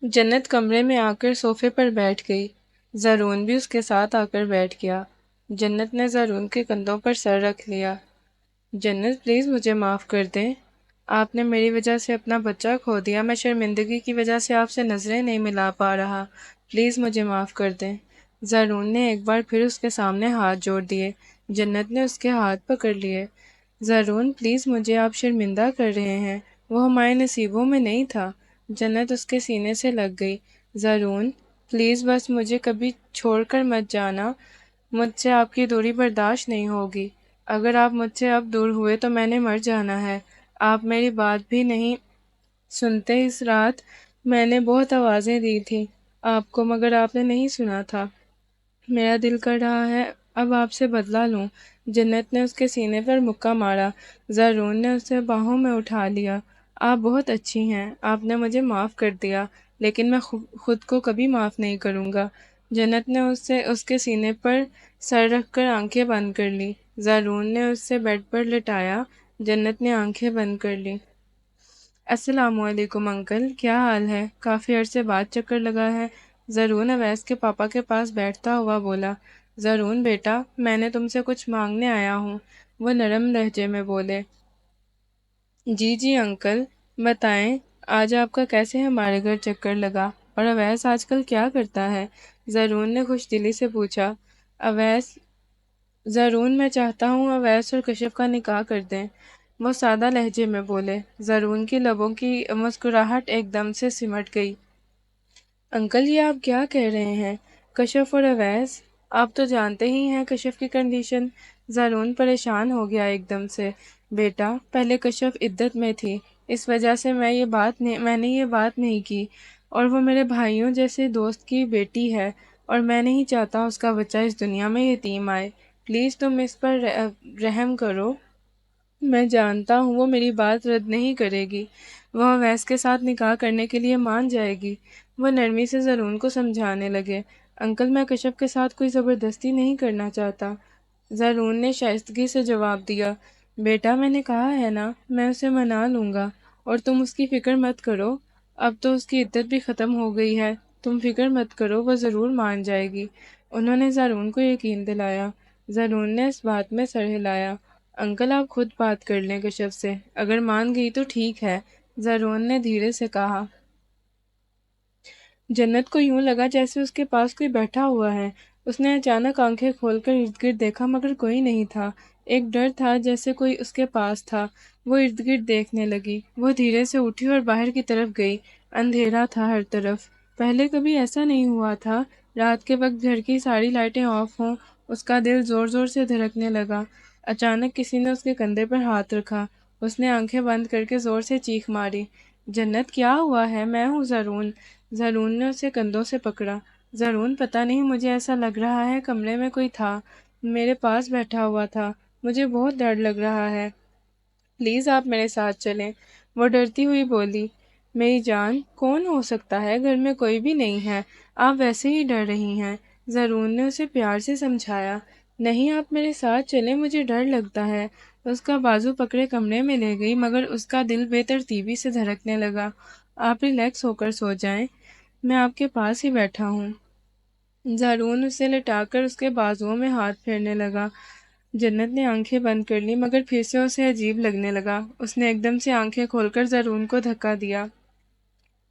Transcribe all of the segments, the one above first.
جنت کمرے میں آ کر صوفے پر بیٹھ گئی۔ زارون بھی اس کے ساتھ آ کر بیٹھ گیا۔ جنت نے زارون کے کندھوں پر سر رکھ لیا۔ جنت پلیز مجھے معاف کر دیں۔ آپ نے میری وجہ سے اپنا بچہ کھو دیا۔ میں شرمندگی کی وجہ سے آپ سے نظریں نہیں ملا پا رہا۔ پلیز مجھے معاف کر دیں۔ زارون نے ایک بار پھر اس کے سامنے ہاتھ جوڑ دیے۔ جنت نے اس کے ہاتھ پکڑ لیے۔ زارون پلیز مجھے آپ شرمندہ کر رہے ہیں۔ وہ ہمارے نصیبوں میں نہیں تھا۔ جنت اس کے سینے سے لگ گئی۔ زارون پلیز بس مجھے کبھی چھوڑ کر مت جانا۔ مجھ سے آپ کی دوری برداشت نہیں ہوگی۔ اگر آپ مجھ سے اب دور ہوئے تو میں نے مر جانا ہے۔ آپ میری بات بھی نہیں سنتے۔ اس رات میں نے بہت آوازیں دی تھیں آپ کو، مگر آپ نے نہیں سنا تھا۔ میرا دل کر رہا ہے اب آپ سے بدلہ لوں۔ جنت نے اس کے سینے پر مکہ مارا۔ زارون نے اسے باہوں میں اٹھا لیا۔ آپ بہت اچھی ہیں۔ آپ نے مجھے معاف کر دیا، لیکن میں خود کو کبھی معاف نہیں کروں گا۔ جنت نے اس کے سینے پر سر رکھ کر آنکھیں بند کر لی۔ زارون نے اسے بیڈ پر لٹایا۔ جنت نے آنکھیں بند کر لی۔ السلام علیکم انکل، کیا حال ہے؟ کافی عرصے بعد چکر لگا ہے۔ زارون اویس کے پاپا کے پاس بیٹھتا ہوا بولا۔ زارون بیٹا، میں نے تم سے کچھ مانگنے آیا ہوں، وہ نرم لہجے میں بولے۔ جی جی انکل، بتائیں آج آپ کا کیسے ہمارے گھر چکر لگا، اور اویس آج کل کیا کرتا ہے؟ زارون نے خوش دلی سے پوچھا۔ اویس زارون میں چاہتا ہوں اویس اور کشف کا نکاح کر دیں، وہ سادہ لہجے میں بولے۔ زارون کی لبوں کی مسکراہٹ ایک دم سے سمٹ گئی۔ انکل یہ آپ کیا کہہ رہے ہیں؟ کشف اور اویس، آپ تو جانتے ہی ہیں کشف کی کنڈیشن۔ زارون پریشان ہو گیا ایک دم سے۔ بیٹا، پہلے کشف عدت میں تھی، اس وجہ سے میں نے یہ بات نہیں کی، اور وہ میرے بھائیوں جیسے دوست کی بیٹی ہے، اور میں نہیں چاہتا اس کا بچہ اس دنیا میں یتیم آئے۔ پلیز تم اس پر رحم کرو۔ میں جانتا ہوں وہ میری بات رد نہیں کرے گی، وہ اویس کے ساتھ نکاح کرنے کے لیے مان جائے گی۔ وہ نرمی سے زارون کو سمجھانے لگے۔ انکل میں کشف کے ساتھ کوئی زبردستی نہیں کرنا چاہتا۔ زارون نے شائستگی سے جواب دیا۔ بیٹا میں نے کہا ہے نا، میں اسے منا لوں گا، اور تم اس کی فکر مت کرو۔ اب تو اس کی عدت بھی ختم ہو گئی ہے، تم فکر مت کرو، وہ ضرور مان جائے گی۔ انہوں نے زارون کو یقین دلایا۔ زارون نے اس بات میں سر ہلایا۔ انکل آپ خود بات کر لیں کشف سے، اگر مان گئی تو ٹھیک ہے، زارون نے دھیرے سے کہا۔ جنت کو یوں لگا جیسے اس کے پاس کوئی بیٹھا ہوا ہے۔ اس نے اچانک آنکھیں کھول کر ارد گرد دیکھا، مگر کوئی نہیں تھا۔ ایک ڈر تھا جیسے کوئی اس کے پاس تھا۔ وہ ارد گرد دیکھنے لگی۔ وہ دھیرے سے اٹھی اور باہر کی طرف گئی۔ اندھیرا تھا ہر طرف۔ پہلے کبھی ایسا نہیں ہوا تھا۔ رات کے وقت گھر کی ساری لائٹیں آف ہوں۔ اس کا دل زور زور سے دھڑکنے لگا۔ اچانک کسی نے اس کے کندھے پر ہاتھ رکھا۔ اس نے آنکھیں بند کر کے زور سے چیخ ماری۔ جنت کیا ہوا ہے؟ میں ہوں زارون۔ زارون نے اسے کندھوں سے پکڑا۔ زارون پتہ نہیں، مجھے ایسا لگ رہا ہے کمرے میں کوئی تھا، میرے پاس بیٹھا ہوا تھا، مجھے بہت ڈر لگ رہا ہے، پلیز آپ میرے ساتھ چلیں۔ وہ ڈرتی ہوئی بولی۔ میری جان، کون ہو سکتا ہے؟ گھر میں کوئی بھی نہیں ہے، آپ ویسے ہی ڈر رہی ہیں۔ زارون نے اسے پیار سے سمجھایا۔ نہیں آپ میرے ساتھ چلیں، مجھے ڈر لگتا ہے۔ اس کا بازو پکڑے کمرے میں لے گئی، مگر اس کا دل بے ترتیبی سے دھڑکنے لگا۔ آپ ریلیکس ہو کر سو جائیں، میں آپ کے پاس ہی بیٹھا ہوں۔ زارون اسے لٹا کر اس کے بازوؤں میں ہاتھ پھیرنے لگا۔ جنت نے آنکھیں بند کر لی، مگر پھر سے اسے عجیب لگنے لگا۔ اس نے ایک دم سے آنکھیں کھول کر زارون کو دھکا دیا۔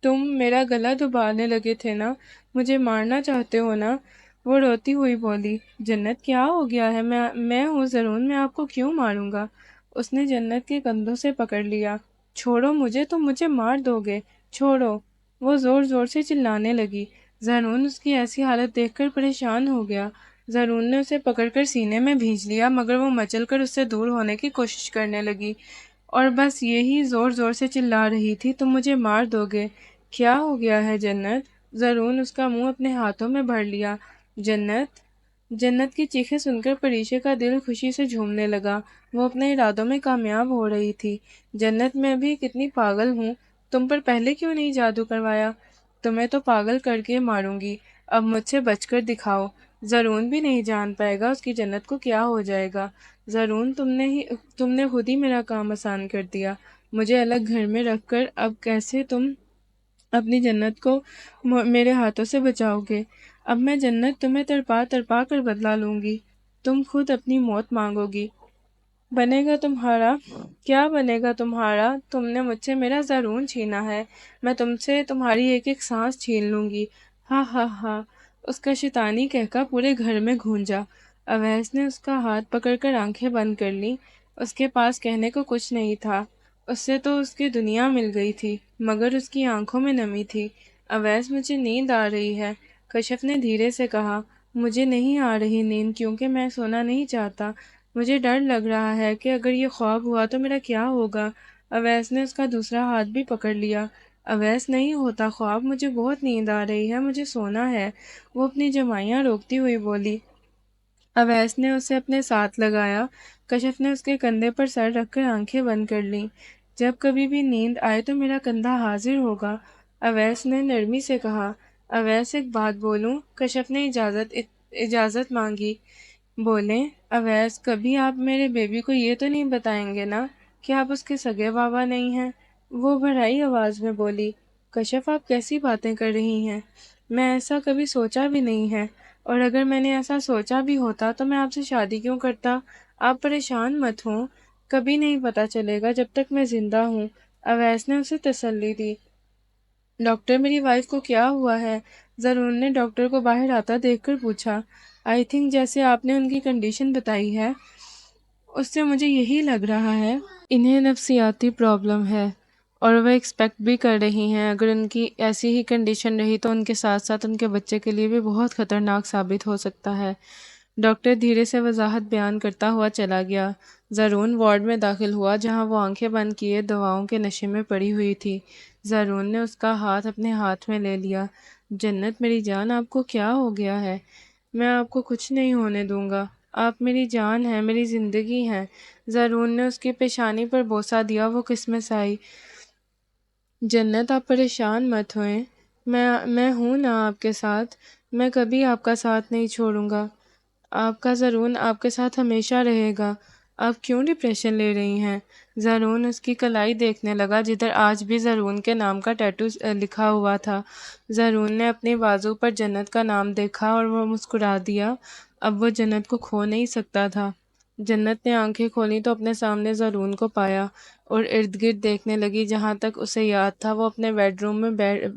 تم میرا گلا دبانے لگے تھے نا، مجھے مارنا چاہتے ہو نا؟ وہ روتی ہوئی بولی۔ جنت کیا ہو گیا ہے؟ میں ہوں زارون، میں آپ کو کیوں ماروں گا؟ اس نے جنت کے کندھوں سے پکڑ لیا۔ چھوڑو مجھے، تم مجھے مار دو گے، چھوڑو۔ وہ زور زور سے چلانے لگی۔ زارون اس کی ایسی حالت دیکھ کر پریشان ہو گیا۔ زارون نے اسے پکڑ کر سینے میں بھینچ لیا، مگر وہ مچل کر اس سے دور ہونے کی کوشش کرنے لگی، اور بس یہی زور زور سے چلا رہی تھی، تم مجھے مار دو گے۔ کیا ہو گیا ہے جنت؟ زارون اس کا منہ اپنے ہاتھوں میں بھر لیا۔ جنت جنت کی چیخیں سن کر پریشے کا دل خوشی سے جھومنے لگا۔ وہ اپنے ارادوں میں کامیاب ہو رہی تھی۔ جنت میں بھی کتنی پاگل ہوں، تم پر پہلے کیوں نہیں جادو کروایا؟ تمہیں تو پاگل کر کے ماروں گی، اب مجھ سے بچ کر دکھاؤ۔ زارون بھی نہیں جان پائے گا اس کی جنت کو کیا ہو جائے گا۔ زارون تم نے خود ہی میرا کام آسان کر دیا، مجھے الگ گھر میں رکھ کر اب کیسے تم اپنی جنت کو میرے ہاتھوں سے بچاؤ گے؟ اب میں جنت تمہیں تڑپا تڑپا کر بدلا لوں گی، تم خود اپنی موت مانگو گی۔ بنے گا تمہارا کیا بنے گا تمہارا؟ تم نے مجھ سے میرا زارون چھینا ہے، میں تم سے تمہاری ایک ایک سانس چھین لوں گی۔ ہاں ہاں ہاں۔ اس کا شیطانی کہکا پورے گھر میں گونجا۔ اویس نے اس کا ہاتھ پکڑ کر آنکھیں بند کر لیں۔ اس کے پاس کہنے کو کچھ نہیں تھا، اس سے تو اس کی دنیا مل گئی تھی، مگر اس کی آنکھوں میں نمی تھی۔ اویس مجھے نیند آ رہی ہے، کشف نے دھیرے سے کہا۔ مجھے نہیں آ رہی نیند کیونکہ میں سونا نہیں چاہتا، مجھے ڈر لگ رہا ہے کہ اگر یہ خواب ہوا تو میرا کیا ہوگا۔ اویس نے اس کا دوسرا ہاتھ بھی پکڑ لیا۔ اویس نہیں ہوتا خواب، مجھے بہت نیند آ رہی ہے، مجھے سونا ہے، وہ اپنی جمائیاں روکتی ہوئی بولی۔ اویس نے اسے اپنے ساتھ لگایا۔ کشف نے اس کے کندھے پر سر رکھ کر آنکھیں بند کر لیں۔ جب کبھی بھی نیند آئے تو میرا کندھا حاضر ہوگا، اویس نے نرمی سے کہا۔ اویس ایک بات بولوں؟ کشف نے اجازت مانگی۔ بولیں۔ اویس کبھی آپ میرے بیبی کو یہ تو نہیں بتائیں گے نا کہ آپ اس کے سگے بابا نہیں ہیں؟ وہ بھرائی آواز میں بولی۔ کشف آپ کیسی باتیں کر رہی ہیں؟ میں ایسا کبھی سوچا بھی نہیں ہے، اور اگر میں نے ایسا سوچا بھی ہوتا تو میں آپ سے شادی کیوں کرتا؟ آپ پریشان مت ہوں، کبھی نہیں پتا چلے گا جب تک میں زندہ ہوں، اویس نے اسے تسلی دی۔ ڈاکٹر میری وائف کو کیا ہوا ہے؟ زرون نے ڈاکٹر کو باہر آتا دیکھ کر پوچھا۔ آئی تھنک جیسے آپ نے ان کی کنڈیشن بتائی ہے اس سے مجھے یہی لگ رہا ہے انہیں نفسیاتی پرابلم ہے، اور وہ ایکسپیکٹ بھی کر رہی ہیں اگر ان کی ایسی ہی کنڈیشن رہی تو ان کے ساتھ ساتھ ان کے بچے کے لیے بھی بہت خطرناک ثابت ہو سکتا ہے۔ ڈاکٹر دھیرے سے وضاحت بیان کرتا ہوا چلا گیا۔ زرون وارڈ میں داخل ہوا جہاں وہ آنکھیں بند کیے دواؤں کے نشے میں پڑی ہوئی تھی۔ زرون نے اس کا ہاتھ اپنے ہاتھ میں لے لیا۔ جنت میری جان، آپ کو کیا ہو گیا ہے؟ میں آپ کو کچھ نہیں ہونے دوں گا، آپ میری جان ہیں، میری زندگی ہیں۔ زرون نے اس کی پیشانی پر بوسہ دیا۔ وہ قسمت آئی۔ جنت آپ پریشان مت ہوئیں، میں ہوں نا آپ کے ساتھ، میں کبھی آپ کا ساتھ نہیں چھوڑوں گا، آپ کا زرون آپ کے ساتھ ہمیشہ رہے گا۔ آپ کیوں ڈپریشن لے رہی ہیں؟ زرون اس کی کلائی دیکھنے لگا جدھر آج بھی زرون کے نام کا ٹیٹو لکھا ہوا تھا۔ زرون نے اپنے بازو پر جنت کا نام دیکھا اور وہ مسکرا دیا۔ اب وہ جنت کو کھو نہیں سکتا تھا۔ جنت نے آنکھیں کھولی تو اپنے سامنے زرون کو پایا اور ارد گرد دیکھنے لگی۔ جہاں تک اسے یاد تھا وہ اپنے بیڈ روم میں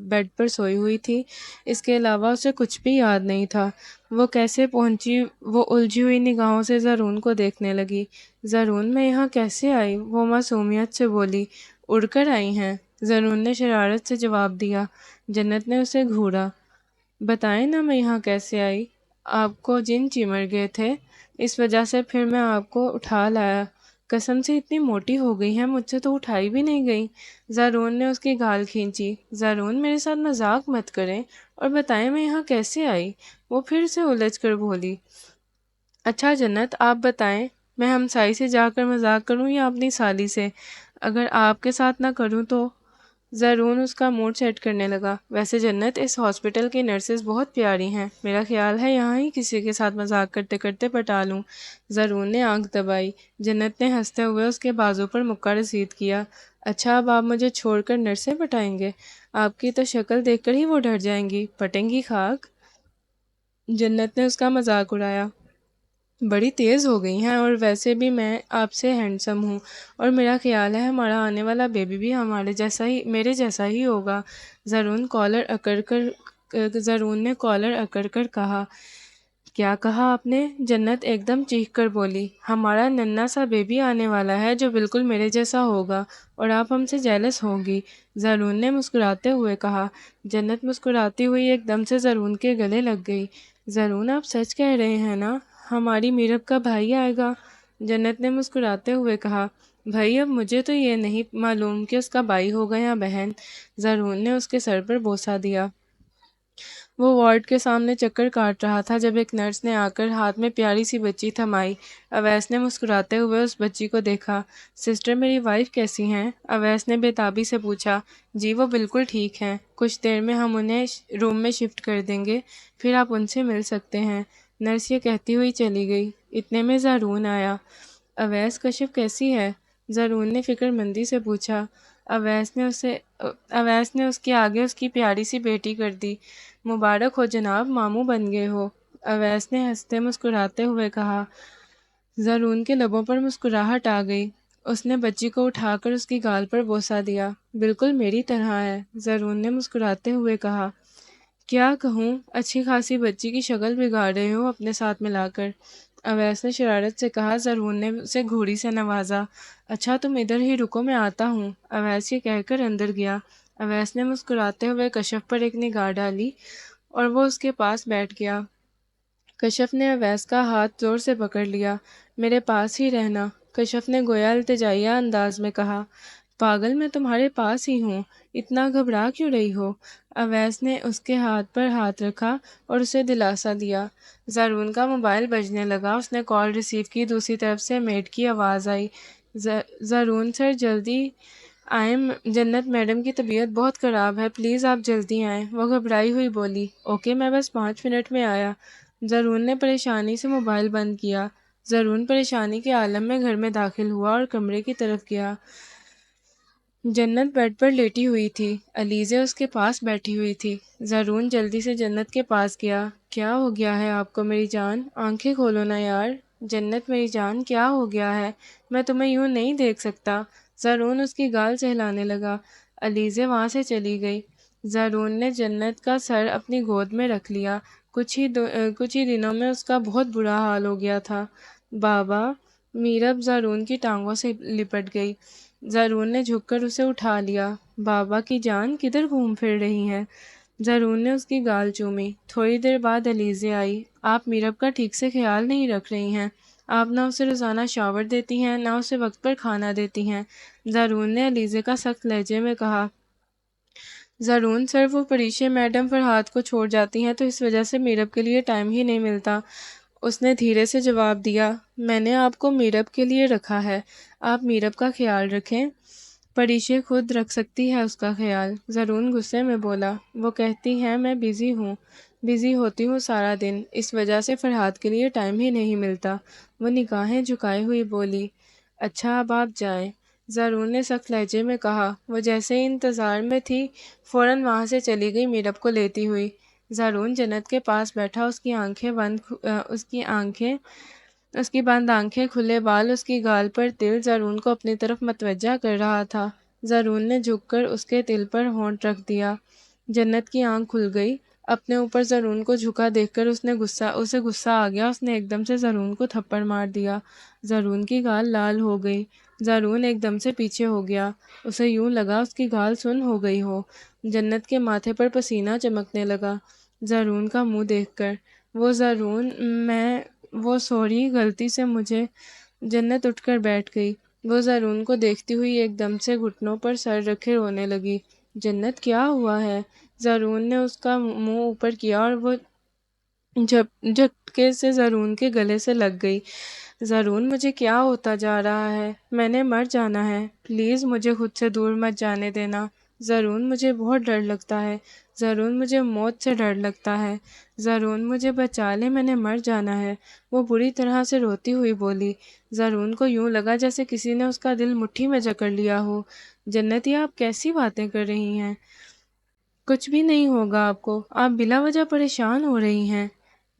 بیڈ پر سوئی ہوئی تھی، اس کے علاوہ اسے کچھ بھی یاد نہیں تھا۔ وہ کیسے پہنچی؟ وہ الجھی ہوئی نگاہوں سے زرون کو دیکھنے لگی۔ زرون میں یہاں کیسے آئی؟ وہ معصومیت سے بولی۔ اڑ کر آئی ہیں، زرون نے شرارت سے جواب دیا۔ جنت نے اسے گھورا۔ بتائیں نا میں یہاں کیسے آئی؟ آپ کو جن چمڑ گئے تھے، اس وجہ سے پھر میں آپ کو اٹھا لایا۔ قسم سے اتنی موٹی ہو گئی ہے، مجھ سے تو اٹھائی بھی نہیں گئی۔ زرون نے اس کی گال کھینچی۔ زرون میرے ساتھ مذاق مت کریں اور بتائیں میں یہاں کیسے آئی؟ وہ پھر سے الجھ کر بولی۔ اچھا جنت آپ بتائیں، میں ہمسائی سے جا کر مذاق کروں یا اپنی سالی سے؟ اگر آپ کے ساتھ نہ کروں تو؟ زرون اس کا موڈ سیٹ کرنے لگا۔ ویسے جنت، اس ہاسپٹل کی نرسز بہت پیاری ہیں، میرا خیال ہے یہاں ہی کسی کے ساتھ مذاق کرتے کرتے پٹا لوں۔ زرون نے آنکھ دبائی۔ جنت نے ہنستے ہوئے اس کے بازو پر مکہ رسید کیا۔ اچھا اب آپ مجھے چھوڑ کر نرسیں پٹائیں گے؟ آپ کی تو شکل دیکھ کر ہی وہ ڈر جائیں گی، پٹیں گی خاک۔ جنت نے اس کا مذاق اڑایا۔ بڑی تیز ہو گئی ہیں، اور ویسے بھی میں آپ سے ہینڈسم ہوں، اور میرا خیال ہے ہمارا آنے والا بیبی بھی میرے جیسا ہی ہوگا۔ زرون نے کالر اکڑ کر کہا۔ کیا کہا آپ نے؟ جنت ایک دم چیخ کر بولی۔ ہمارا ننھا سا بیبی آنے والا ہے جو بالکل میرے جیسا ہوگا، اور آپ ہم سے جیلس ہوں گی، زرون نے مسکراتے ہوئے کہا۔ جنت مسکراتی ہوئی ایک دم سے زرون کے گلے لگ گئی۔ زرون آپ سچ کہہ رہے ہیں نا؟ ہماری میرب کا بھائی آئے گا؟ جنت نے مسکراتے ہوئے کہا۔ بھائی اب مجھے تو یہ نہیں معلوم کہ اس کا بھائی ہوگا یا بہن۔ زرون نے اس کے سر پر بوسہ دیا۔ وہ وارڈ کے سامنے چکر کاٹ رہا تھا جب ایک نرس نے آ کر ہاتھ میں پیاری سی بچی تھمائی۔ اویس نے مسکراتے ہوئے اس بچی کو دیکھا۔ سسٹر میری وائف کیسی ہیں؟ اویس نے بے تابی سے پوچھا۔ جی وہ بالکل ٹھیک ہیں، کچھ دیر میں ہم انہیں روم میں شفٹ کر دیں گے، پھر آپ ان سے مل سکتے ہیں۔ نرس یہ کہتی ہوئی چلی گئی۔ اتنے میں زرون آیا۔ اویس کشف کیسی ہے؟ زرون نے فکر مندی سے پوچھا۔ اویس نے اس کے آگے اس کی پیاری سی بیٹی کر دی۔ مبارک ہو جناب، ماموں بن گئے ہو، اویس نے ہنستے مسکراتے ہوئے کہا۔ زرون کے لبوں پر مسکراہٹ آ گئی۔ اس نے بچی کو اٹھا کر اس کی گال پر بوسہ دیا۔ بالکل میری طرح ہے، زرون نے مسکراتے ہوئے کہا۔ کیا کہوں، اچھی خاصی بچی کی شکل بگاڑ رہے ہو اپنے ساتھ ملا کر، اویس نے شرارت سے کہا۔ زرون نے اسے گھوڑی سے نوازا۔ اچھا تم ادھر ہی رکو، میں آتا ہوں، اویس یہ کہہ کر اندر گیا۔ اویس نے مسکراتے ہوئے کشف پر ایک نگاہ ڈالی اور وہ اس کے پاس بیٹھ گیا۔ کشف نے اویس کا ہاتھ زور سے پکڑ لیا۔ میرے پاس ہی رہنا، کشف نے گویا التجائیہ انداز میں کہا۔ پاگل، میں تمہارے پاس ہی ہوں، اتنا گھبرا کیوں رہی ہو؟ اویس نے اس کے ہاتھ پر ہاتھ رکھا اور اسے دلاسا دیا۔ زرون کا موبائل بجنے لگا۔ اس نے کال ریسیو کی۔ دوسری طرف سے میڈ کی آواز آئی۔ زرون سر جلدی آئیں، جنت میڈم کی طبیعت بہت خراب ہے، پلیز آپ جلدی آئیں، وہ گھبرائی ہوئی بولی۔ اوکے، میں بس 5 منٹ میں آیا۔ زرون نے پریشانی سے موبائل بند کیا۔ زرون پریشانی کے عالم میں گھر میں داخل ہوا اور کمرے کی طرف گیا۔ جنت بیڈ پر لیٹی ہوئی تھی، علیزہ اس کے پاس بیٹھی ہوئی تھی۔ زرون جلدی سے جنت کے پاس گیا۔ کیا ہو گیا ہے آپ کو میری جان؟ آنکھیں کھولو نا یار۔ جنت میری جان، کیا ہو گیا ہے؟ میں تمہیں یوں نہیں دیکھ سکتا۔ زرون اس کی گال سہلانے لگا۔ علیزہ وہاں سے چلی گئی۔ زرون نے جنت کا سر اپنی گود میں رکھ لیا۔ کچھ ہی دنوں میں اس کا بہت برا حال ہو گیا تھا۔ بابا، میرب زرون کی ٹانگوں سے لپٹ گئی۔ زرون نے جھک کر اسے اٹھا لیا۔ بابا کی جان، کدھر گھوم پھر رہی ہیں؟ زرون نے اس کی گال چومی۔ تھوڑی دیر بعد علیزہ آئی۔ آپ میرب کا ٹھیک سے خیال نہیں رکھ رہی ہیں، آپ نہ اسے روزانہ شاور دیتی ہیں، نہ اسے وقت پر کھانا دیتی ہیں، زرون نے علیزہ کا سخت لہجے میں کہا۔ زرون سر، وہ پریشے میڈم فرحات کو چھوڑ جاتی ہیں تو اس وجہ سے میرب کے لیے ٹائم ہی نہیں ملتا، اس نے دھیرے سے جواب دیا۔ میں نے آپ کو میرب کے لیے رکھا ہے، آپ میرب کا خیال رکھیں، پریشے خود رکھ سکتی ہے اس کا خیال، زرون غصے میں بولا۔ وہ کہتی ہیں میں بزی ہوتی ہوں سارا دن، اس وجہ سے فرحات کے لیے ٹائم ہی نہیں ملتا، وہ نگاہیں جھکائے ہوئی بولی۔ اچھا اب آپ جائیں، زرون نے سخت لہجے میں کہا۔ وہ جیسے ہی انتظار میں تھی فوراً وہاں سے چلی گئی میرب کو لیتی ہوئی۔ زرون جنت کے پاس بیٹھا، اس کی بند آنکھیں، کھلے بال، اس کی گال پر تل زرون کو اپنی طرف متوجہ کر رہا تھا۔ زرون نے جھک کر اس کے تل پر ہونٹ رکھ دیا۔ جنت کی آنکھ کھل گئی۔ اپنے اوپر زرون کو جھکا دیکھ کر اسے غصہ آ گیا۔ اس نے ایک دم سے زرون کو تھپڑ مار دیا۔ زرون کی گال لال ہو گئی۔ زرون ایک دم سے پیچھے ہو گیا۔ اسے یوں لگا اس کی گال سن ہو گئی ہو۔ جنت کے ماتھے پر پسینہ چمکنے لگا زرون کا منہ دیکھ کر۔ وہ سوری، غلطی سے مجھے۔ جنت اٹھ کر بیٹھ گئی۔ وہ زرون کو دیکھتی ہوئی ایک دم سے گھٹنوں پر سر رکھے رونے لگی۔ جنت، کیا ہوا ہے؟ زرون نے اس کا منہ اوپر کیا اور وہ جھٹکے سے زرون کے گلے سے لگ گئی۔ زرون، مجھے کیا ہوتا جا رہا ہے؟ میں نے مر جانا ہے، پلیز مجھے خود سے دور مت جانے دینا۔ زرون، مجھے بہت ڈر لگتا ہے۔ زرون، مجھے موت سے ڈر لگتا ہے۔ زرون، مجھے بچا لے، میں نے مر جانا ہے، وہ بری طرح سے روتی ہوئی بولی۔ زرون کو یوں لگا جیسے کسی نے اس کا دل مٹھی میں جکڑ لیا ہو۔ جنت، یہ آپ کیسی باتیں کر رہی ہیں؟ کچھ بھی نہیں ہوگا آپ کو، آپ بلا وجہ پریشان ہو رہی ہیں۔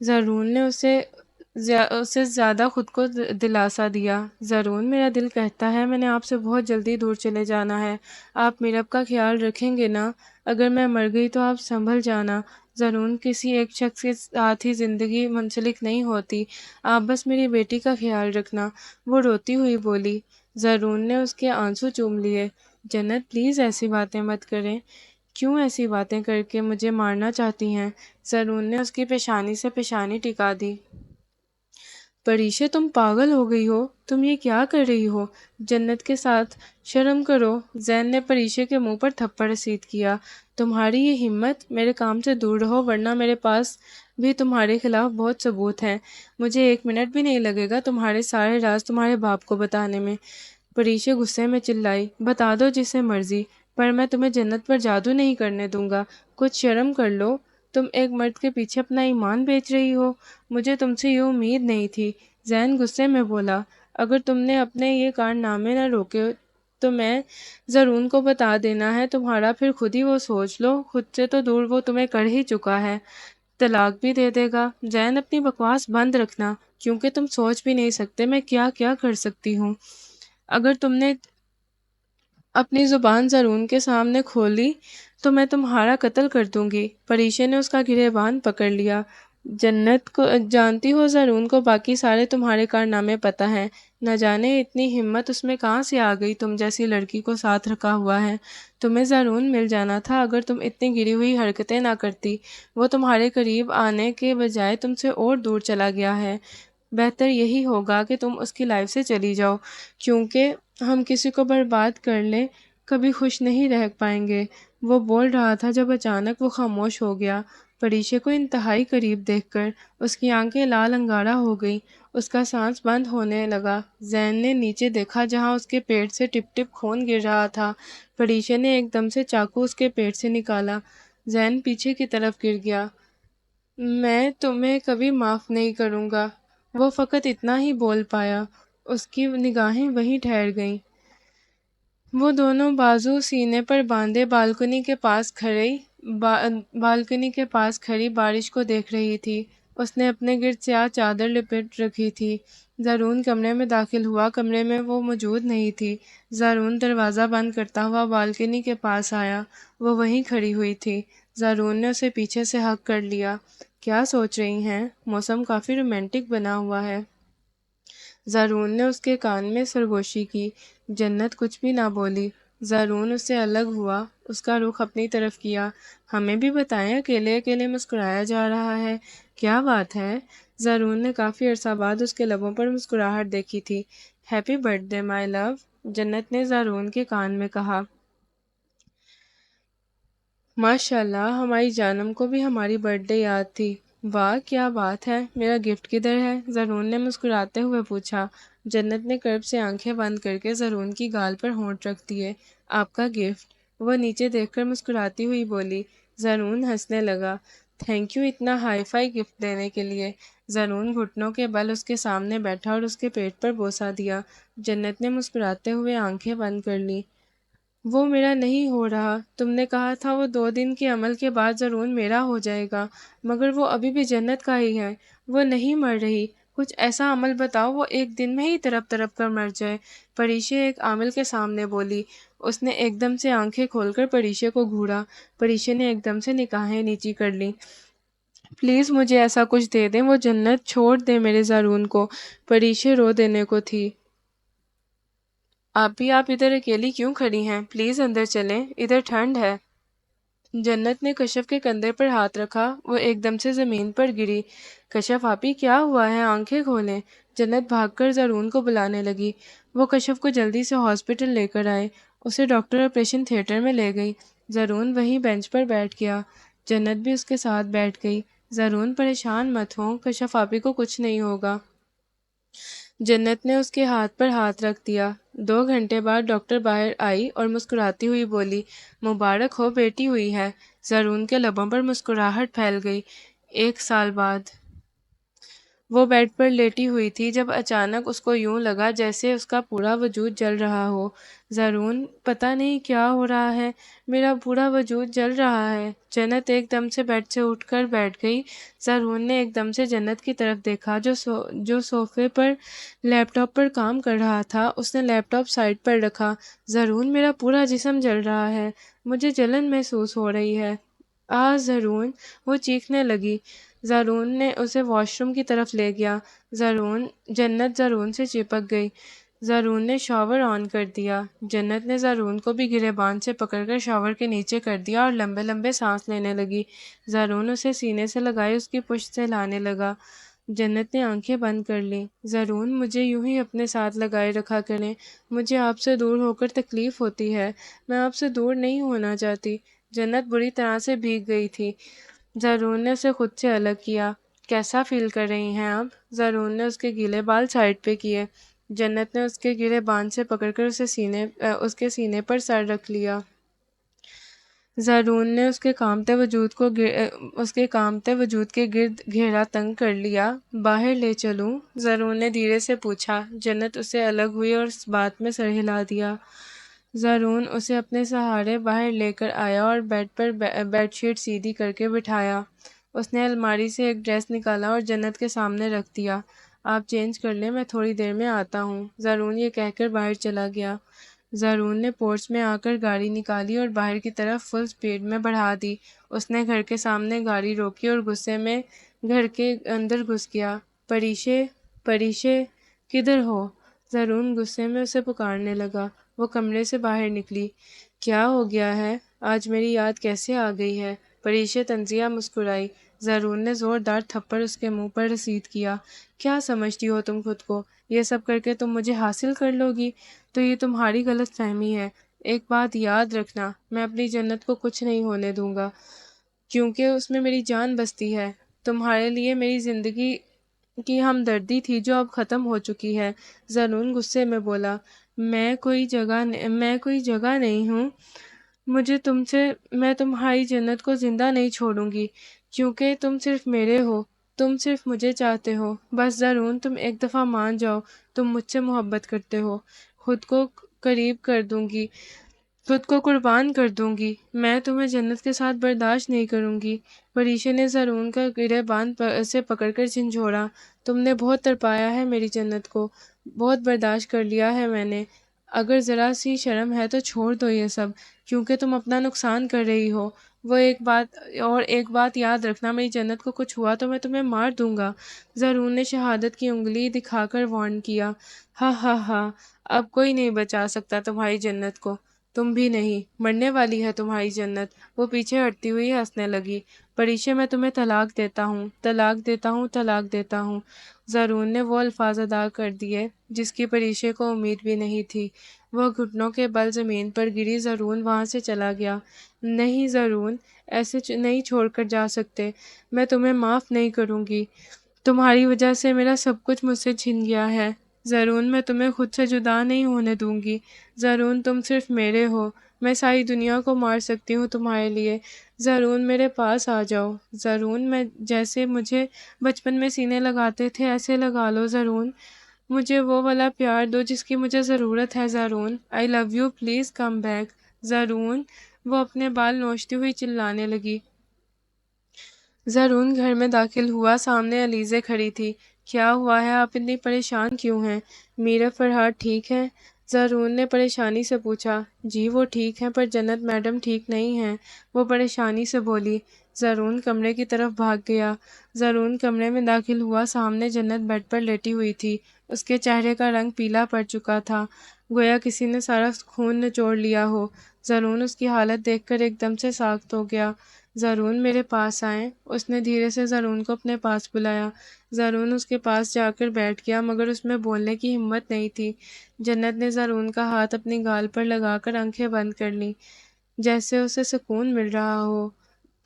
زرون نے اسے زیادہ خود کو دلاسا دیا۔ زرون، میرا دل کہتا ہے میں نے آپ سے بہت جلدی دور چلے جانا ہے، آپ میرب کا خیال رکھیں گے نا؟ اگر میں مر گئی تو آپ سنبھل جانا۔ زرون، کسی ایک شخص کے ساتھ ہی زندگی منسلک نہیں ہوتی، آپ بس میری بیٹی کا خیال رکھنا، وہ روتی ہوئی بولی۔ زرون نے اس کے آنسو چوم لیے۔ جنت، پلیز ایسی باتیں مت کریں، کیوں ایسی باتیں کر کے مجھے مارنا چاہتی ہیں؟ زرون نے اس کی پیشانی سے پیشانی ٹکا دی۔ پریشے، تم پاگل ہو گئی ہو، تم یہ کیا کر رہی ہو؟ جنت کے ساتھ شرم کرو۔ زین نے پریشے کے منہ پر تھپڑ رسید کیا۔ تمہاری یہ ہمت، میرے کام سے دور رہو ورنہ میرے پاس بھی تمہارے خلاف بہت ثبوت ہیں، مجھے 1 منٹ بھی نہیں لگے گا تمہارے سارے راز تمہارے باپ کو بتانے میں۔ پریشے غصے میں چلائی۔ بتا دو جسے مرضی، پر میں تمہیں جنت پر جادو نہیں کرنے دوں گا، کچھ شرم کر لو، تم ایک مرد کے پیچھے اپنا ایمان بیچ رہی ہو، مجھے تم سے یہ امید نہیں تھی۔ زین غصے میں بولا۔ اگر تم نے اپنے یہ کارنامے نہ روکے تو میں زرون کو بتا دینا ہے تمہارا، پھر خود ہی وہ سوچ لو، خود سے تو دور وہ تمہیں کر ہی چکا ہے، طلاق بھی دے دے گا۔ زین اپنی بکواس بند رکھنا، کیونکہ تم سوچ بھی نہیں سکتے میں کیا کیا کر سکتی ہوں۔ اگر تم نے اپنی زبان زرون کے سامنے کھولی تو میں تمہارا قتل کر دوں گی۔ پریشے نے اس کا گریبان پکڑ لیا۔ جنت کو جانتی ہو زرون کو باقی سارے تمہارے کارنامے پتہ ہیں، نہ جانے اتنی ہمت اس میں کہاں سے آ گئی، تم جیسی لڑکی کو ساتھ رکھا ہوا ہے۔ تمہیں زرون مل جانا تھا اگر تم اتنی گری ہوئی حرکتیں نہ کرتی۔ وہ تمہارے قریب آنے کے بجائے تم سے اور دور چلا گیا ہے۔ بہتر یہی ہوگا کہ تم اس کی لائف سے چلی جاؤ، کیونکہ ہم کسی کو برباد کر لیں کبھی خوش نہیں رہ پائیں گے۔ وہ بول رہا تھا جب اچانک وہ خاموش ہو گیا۔ پریشے کو انتہائی قریب دیکھ کر اس کی آنکھیں لال انگارہ ہو گئی، اس کا سانس بند ہونے لگا۔ زین نے نیچے دیکھا جہاں اس کے پیٹ سے ٹپ ٹپ خون گر رہا تھا۔ پریشے نے ایک دم سے چاقو اس کے پیٹ سے نکالا۔ زین پیچھے کی طرف گر گیا۔ میں تمہیں کبھی معاف نہیں کروں گا، وہ فقط اتنا ہی بول پایا۔ اس کی نگاہیں وہیں ٹھہر گئیں۔ وہ دونوں بازو سینے پر باندھے بالکنی کے پاس کھڑی بارش کو دیکھ رہی تھی۔ اس نے اپنے گرد سیاہ چادر لپیٹ رکھی تھی۔ زرون کمرے میں داخل ہوا، کمرے میں وہ موجود نہیں تھی۔ زرون دروازہ بند کرتا ہوا بالکنی کے پاس آیا، وہ وہیں کھڑی ہوئی تھی۔ زرون نے اسے پیچھے سے ہگ کر لیا۔ کیا سوچ رہی ہیں؟ موسم کافی رومانٹک بنا ہوا ہے۔ زرون نے اس کے کان میں سرگوشی کی۔ جنت کچھ بھی نہ بولی۔ زرون اس سے الگ ہوا، اس کا رخ اپنی طرف کیا۔ ہمیں بھی بتائیں، اکیلے اکیلے مسکرایا جا رہا ہے، کیا بات ہے؟ زرون نے کافی عرصہ بعد اس کے لبوں پر مسکراہٹ دیکھی تھی۔ ہیپی برتھ ڈے مائی لو، جنت نے زرون کے کان میں کہا۔ ماشاءاللہ، ہماری جانم کو بھی ہماری برتھ ڈے یاد تھی۔ واہ کیا بات ہے، میرا گفٹ کدھر ہے؟ زرون نے مسکراتے ہوئے پوچھا۔ جنت نے کرب سے آنکھیں بند کر کے زرون کی گال پر ہونٹ رکھ دیے۔ آپ کا گفٹ؟ وہ نیچے دیکھ کر مسکراتی ہوئی بولی۔ زرون ہنسنے لگا۔ تھینک یو اتنا ہائی فائی گفٹ دینے کے لیے۔ زرون گھٹنوں کے بل اس کے سامنے بیٹھا اور اس کے پیٹ پر بوسہ دیا۔ جنت نے مسکراتے ہوئے آنکھیں بند کر لی۔ وہ میرا نہیں ہو رہا، تم نے کہا تھا وہ 2 دن کے عمل کے بعد زرون میرا ہو جائے گا، مگر وہ ابھی بھی جنت کا ہی ہے، وہ نہیں مر رہی۔ کچھ ایسا عمل بتاؤ وہ ایک دن میں ہی تڑپ تڑپ کر مر جائے۔ پریشے ایک عامل کے سامنے بولی۔ اس نے ایک دم سے آنکھیں کھول کر پریشے کو گھورا۔ پریشے نے ایک دم سے نگاہیں نیچی کر لیں۔ پلیز مجھے ایسا کچھ دے دیں، وہ جنت چھوڑ دے میرے زرون کو۔ پریشے رو دینے کو تھی۔ آپ ادھر اکیلی کیوں کھڑی ہیں؟ پلیز اندر چلیں، ادھر ٹھنڈ ہے۔ جنت نے کشف کے کندھے پر ہاتھ رکھا، وہ ایک دم سے زمین پر گری۔ کشف آپی کیا ہوا ہے؟ آنکھیں کھولیں۔ جنت بھاگ کر زرون کو بلانے لگی۔ وہ کشف کو جلدی سے ہاسپٹل لے کر آئے، اسے ڈاکٹر آپریشن تھیٹر میں لے گئی۔ زرون وہیں بینچ پر بیٹھ گیا، جنت بھی اس کے ساتھ بیٹھ گئی۔ زرون پریشان مت ہو، کشف آپی کو کچھ نہیں ہوگا۔ جنت نے اس کے ہاتھ پر ہاتھ رکھ دیا۔ 2 گھنٹے بعد ڈاکٹر باہر آئی اور مسکراتی ہوئی بولی، مبارک ہو بیٹی ہوئی ہے۔ زرون کے لبوں پر مسکراہٹ پھیل گئی۔ 1 سال بعد وہ بیڈ پر لیٹی ہوئی تھی جب اچانک اس کو یوں لگا جیسے اس کا پورا وجود جل رہا ہو۔ زرون، پتہ نہیں کیا ہو رہا ہے، میرا پورا وجود جل رہا ہے۔ جنت ایک دم سے بیڈ سے اٹھ کر بیٹھ گئی۔ زرون نے ایک دم سے جنت کی طرف دیکھا جو صوفے پر لیپ ٹاپ پر کام کر رہا تھا۔ اس نے لیپ ٹاپ سائڈ پر رکھا۔ زرون، میرا پورا جسم جل رہا ہے، مجھے جلن محسوس ہو رہی ہے۔ زرون، وہ چیخنے لگی۔ زرون نے اسے واش روم کی طرف لے گیا۔ جنت زرون سے چپک گئی۔ زرون نے شاور آن کر دیا۔ جنت نے زرون کو بھی گریبان سے پکڑ کر شاور کے نیچے کر دیا اور لمبے لمبے سانس لینے لگی۔ زرون اسے سینے سے لگائے اس کی پشت سے لانے لگا۔ جنت نے آنکھیں بند کر لیں۔ زرون، مجھے یوں ہی اپنے ساتھ لگائے رکھا کریں، مجھے آپ سے دور ہو کر تکلیف ہوتی ہے، میں آپ سے دور نہیں ہونا چاہتی۔ جنت بری طرح سے بھیگ گئی تھی۔ زرون نے اسے خود سے الگ کیا۔ کیسا فیل کر رہی ہیں آپ؟ زرون نے اس کے گیلے بال سائڈ پہ کیے۔ جنت نے اس کے گرے بان سے پکڑ کر اس کے سینے پر سر رکھ لیا۔ زرون نے اس کے کانپتے وجود کے گرد گھیرا تنگ کر لیا۔ باہر لے چلوں؟ زرون نے دھیرے سے پوچھا۔ جنت اس سے الگ ہوئی اور اس بات میں سر ہلا دیا۔ زارون اسے اپنے سہارے باہر لے کر آیا اور بیڈ پر بیڈ شیٹ سیدھی کر کے بٹھایا۔ اس نے الماری سے ایک ڈریس نکالا اور جنت کے سامنے رکھ دیا۔ آپ چینج کر لیں، میں تھوڑی دیر میں آتا ہوں۔ زارون یہ کہہ کر باہر چلا گیا۔ زارون نے پورچ میں آ کر گاڑی نکالی اور باہر کی طرف فل سپیڈ میں بڑھا دی۔ اس نے گھر کے سامنے گاڑی روکی اور غصے میں گھر کے اندر گھس گیا۔ پریشے، پریشے، کدھر ہو؟ زارون غصے میں اسے پکارنے لگا۔ وہ کمرے سے باہر نکلی۔ کیا ہو گیا ہے؟ آج میری یاد کیسے آ گئی ہے؟ پریشے طنزیہ مسکرائی۔ زارون نے زوردار تھپڑ اس کے منہ پر رسید کیا۔ کیا سمجھتی ہو تم خود کو؟ یہ سب کر کے تم مجھے حاصل کر لو گی؟ تو یہ تمہاری غلط فہمی ہے۔ ایک بات یاد رکھنا، میں اپنی جنت کو کچھ نہیں ہونے دوں گا، کیونکہ اس میں میری جان بستی ہے۔ تمہارے لیے میری زندگی کی ہمدردی تھی جو اب ختم ہو چکی ہے۔ زارون غصے میں بولا، میں کوئی جگہ نہیں ہوں۔ میں تمہاری جنت کو زندہ نہیں چھوڑوں گی، کیونکہ تم صرف میرے ہو، تم صرف مجھے چاہتے ہو۔ بس زارون، تم ایک دفعہ مان جاؤ، تم مجھ سے محبت کرتے ہو۔ خود کو قریب کر دوں گی، خود کو قربان کر دوں گی، میں تمہیں جنت کے ساتھ برداشت نہیں کروں گی۔ پریشے نے زارون کا گریبان سے پکڑ کر جھنجھوڑا۔ تم نے بہت تڑپایا ہے میری جنت کو، بہت برداشت کر لیا ہے میں نے۔ اگر ذرا سی شرم ہے تو چھوڑ دو یہ سب، کیونکہ تم اپنا نقصان کر رہی ہو۔ ایک بات یاد رکھنا، میری جنت کو کچھ ہوا تو میں تمہیں مار دوں گا۔ زارون نے شہادت کی انگلی دکھا کر وارن کیا۔ ہا ہا ہا، اب کوئی نہیں بچا سکتا تمہاری جنت کو، تم بھی نہیں، مرنے والی ہے تمہاری جنت۔ وہ پیچھے ہٹتی ہوئی ہنسنے لگی۔ پریشے، میں تمہیں طلاق دیتا ہوں، طلاق دیتا ہوں، طلاق دیتا ہوں۔ زارون نے وہ الفاظ ادا کر دیے جس کی پریشے کو امید بھی نہیں تھی۔ وہ گھٹنوں کے بل زمین پر گری۔ زارون وہاں سے چلا گیا۔ نہیں زارون، ایسے نہیں چھوڑ کر جا سکتے، میں تمہیں معاف نہیں کروں گی۔ تمہاری وجہ سے میرا سب کچھ مجھ سے چھن گیا ہے۔ زارون، میں تمہیں خود سے جدا نہیں ہونے دوں گی۔ زارون، تم صرف میرے ہو، میں ساری دنیا کو مار سکتی ہوں تمہارے لیے۔ زارون، میرے پاس آ جاؤ۔ زارون، میں جیسے مجھے بچپن میں سینے لگاتے تھے ایسے لگا لو۔ زارون، مجھے وہ والا پیار دو جس کی مجھے ضرورت ہے۔ Zaroon, I love you, please come back. Zaroon, وہ اپنے بال نوچتی ہوئی چلانے لگی۔ زارون گھر میں داخل ہوا۔ سامنے علیزے کھڑی تھی۔ کیا ہوا ہے؟ آپ اتنی پریشان کیوں ہیں؟ میرا فرحاد ٹھیک ہے؟ زارون نے پریشانی سے پوچھا۔ جی وہ ٹھیک ہیں، پر جنت میڈم ٹھیک نہیں ہیں، وہ پریشانی سے بولی۔ زارون کمرے کی طرف بھاگ گیا۔ زارون کمرے میں داخل ہوا۔ سامنے جنت بیڈ پر لیٹی ہوئی تھی۔ اس کے چہرے کا رنگ پیلا پڑ چکا تھا، گویا کسی نے سارا خون نچوڑ لیا ہو۔ زارون اس کی حالت دیکھ کر ایک دم سے ساخت ہو گیا۔ زارون، میرے پاس آئیں۔ اس نے دھیرے سے زارون کو اپنے پاس بلایا۔ زارون اس کے پاس جا کر بیٹھ گیا، مگر اس میں بولنے کی ہمت نہیں تھی۔ جنت نے زارون کا ہاتھ اپنی گال پر لگا کر آنکھیں بند کر لیں، جیسے اسے سکون مل رہا ہو۔